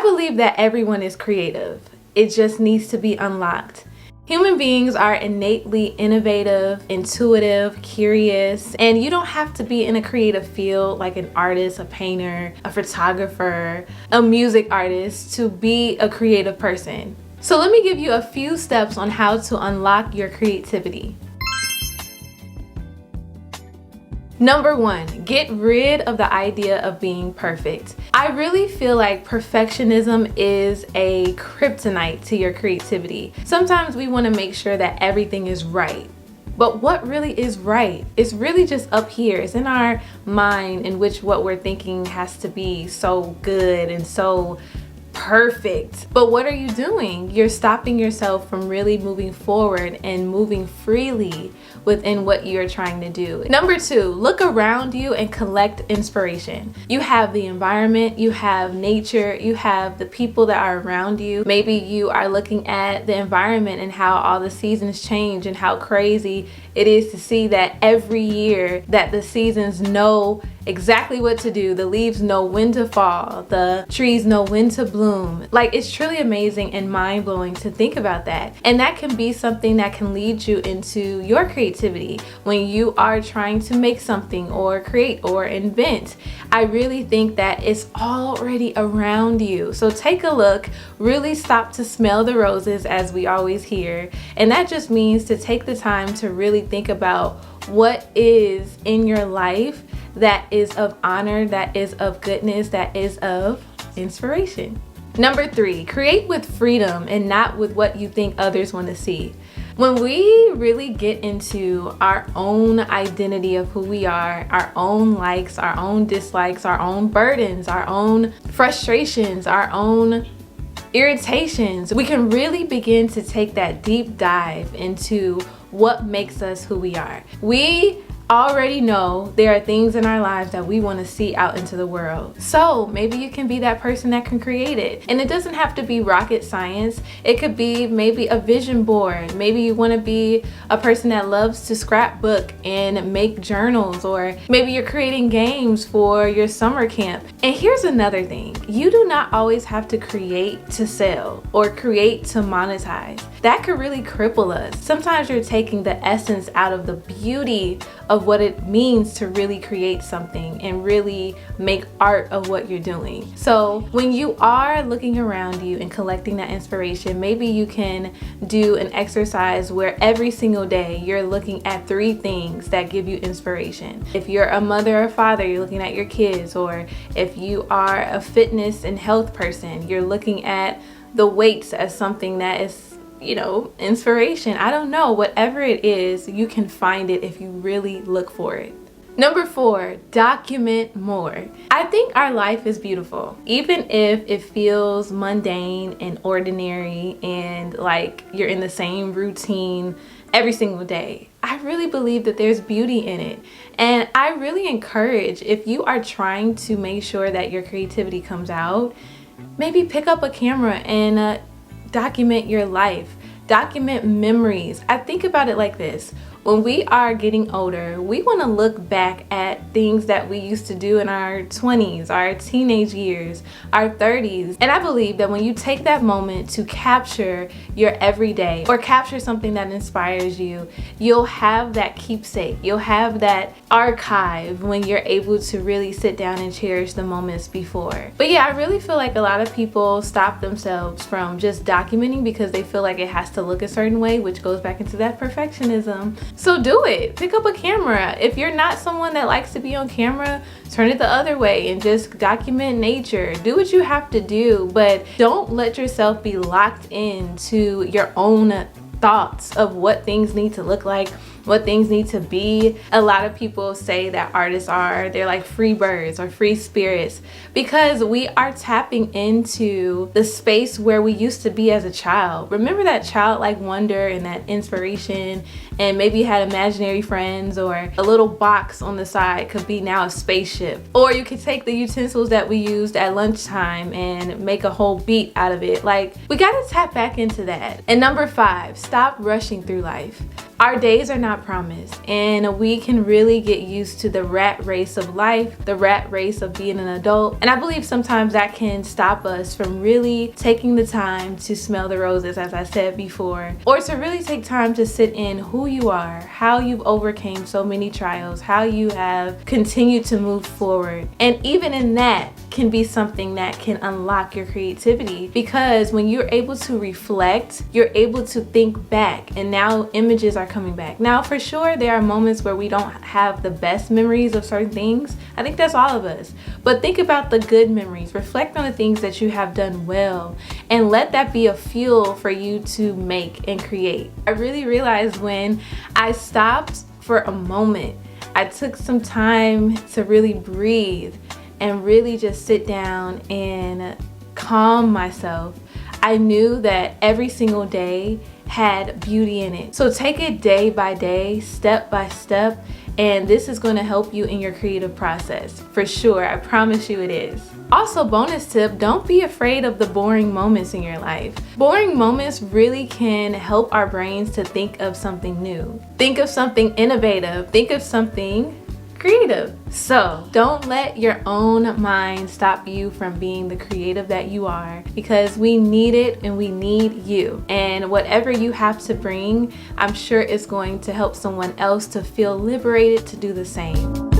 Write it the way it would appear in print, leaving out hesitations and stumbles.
believe that everyone is creative. It just needs to be unlocked. Human beings are innately innovative, intuitive, curious, and you don't have to be in a creative field like an artist, a painter, a photographer, a music artist to be a creative person. So let me give you a few steps on how to unlock your creativity. Number 1, get rid of the idea of being perfect. I really feel like perfectionism is a kryptonite to your creativity. Sometimes we want to make sure that everything is right. But what really is right? It's really just up here. It's in our mind, in which what we're thinking has to be so good and so perfect. But what are you doing? You're stopping yourself from really moving forward and moving freely within what you're trying to do. Number 2, look around you and collect inspiration. You have the environment, you have nature, you have the people that are around you. Maybe you are looking at the environment and how all the seasons change and how crazy it is to see that every year that the seasons know exactly what to do. The leaves know when to fall, the trees know when to bloom. Like, it's truly amazing and mind-blowing to think about that. And that can be something that can lead you into your creativity when you are trying to make something or create or invent. I really think that it's already around you. So take a look, really stop to smell the roses, as we always hear. And that just means to take the time to really think about what is in your life that is of honor, that is of goodness, that is of inspiration. Number 3, create with freedom and not with what you think others want to see. When we really get into our own identity of who we are, our own likes, our own dislikes, our own burdens, our own frustrations, our own irritations, we can really begin to take that deep dive into what makes us who we are. We already know there are things in our lives that we want to see out into the world. So maybe you can be that person that can create it. And it doesn't have to be rocket science. It could be maybe a vision board. Maybe you want to be a person that loves to scrapbook and make journals, or maybe you're creating games for your summer camp. And here's another thing. You do not always have to create to sell or create to monetize. That could really cripple us. Sometimes you're taking the essence out of the beauty of what it means to really create something and really make art of what you're doing. So when you are looking around you and collecting that inspiration, maybe you can do an exercise where every single day you're looking at 3 things that give you inspiration. If you're a mother or father, you're looking at your kids, or if you are a fitness and health person, you're looking at the weights as something that is, inspiration. I don't know, whatever it is, you can find it if you really look for it. Number 4, document more. I think our life is beautiful, even if it feels mundane and ordinary and like you're in the same routine every single day. I really believe that there's beauty in it. And I really encourage, if you are trying to make sure that your creativity comes out, maybe pick up a camera and document your life, document memories. I think about it like this. When we are getting older, we want to look back at things that we used to do in our 20s, our teenage years, our 30s. And I believe that when you take that moment to capture your everyday or capture something that inspires you, you'll have that keepsake. You'll have that archive when you're able to really sit down and cherish the moments before. But yeah, I really feel like a lot of people stop themselves from just documenting because they feel like it has to look a certain way, which goes back into that perfectionism. So do it. Pick up a camera. If you're not someone that likes to be on camera, turn it the other way and just document nature. Do what you have to do, but don't let yourself be locked into your own thoughts of what things need to look like, what things need to be. A lot of people say that artists they're like free birds or free spirits because we are tapping into the space where we used to be as a child. Remember that childlike wonder and that inspiration and maybe you had imaginary friends, or a little box on the side could be now a spaceship. Or you could take the utensils that we used at lunchtime and make a whole beat out of it. Like, we gotta tap back into that. And number 5, stop rushing through life. Our days are not promised, and we can really get used to the rat race of life, the rat race of being an adult. And I believe sometimes that can stop us from really taking the time to smell the roses, as I said before, or to really take time to sit in who you are, how you've overcame so many trials, how you have continued to move forward. And even in that can be something that can unlock your creativity, because when you're able to reflect, you're able to think back, and now images are coming back. Now, for sure, there are moments where we don't have the best memories of certain things. I think that's all of us. But think about the good memories. Reflect on the things that you have done well, and let that be a fuel for you to make and create. I really realized when I stopped for a moment, I took some time to really breathe and really just sit down and calm myself. I knew that every single day had beauty in it. So take it day by day, step by step, and this is going to help you in your creative process. For sure, I promise you it is. Also, bonus tip, don't be afraid of the boring moments in your life. Boring moments really can help our brains to think of something new. Think of something innovative. Think of something creative. So don't let your own mind stop you from being the creative that you are, because we need it and we need you. And whatever you have to bring, I'm sure it's going to help someone else to feel liberated to do the same.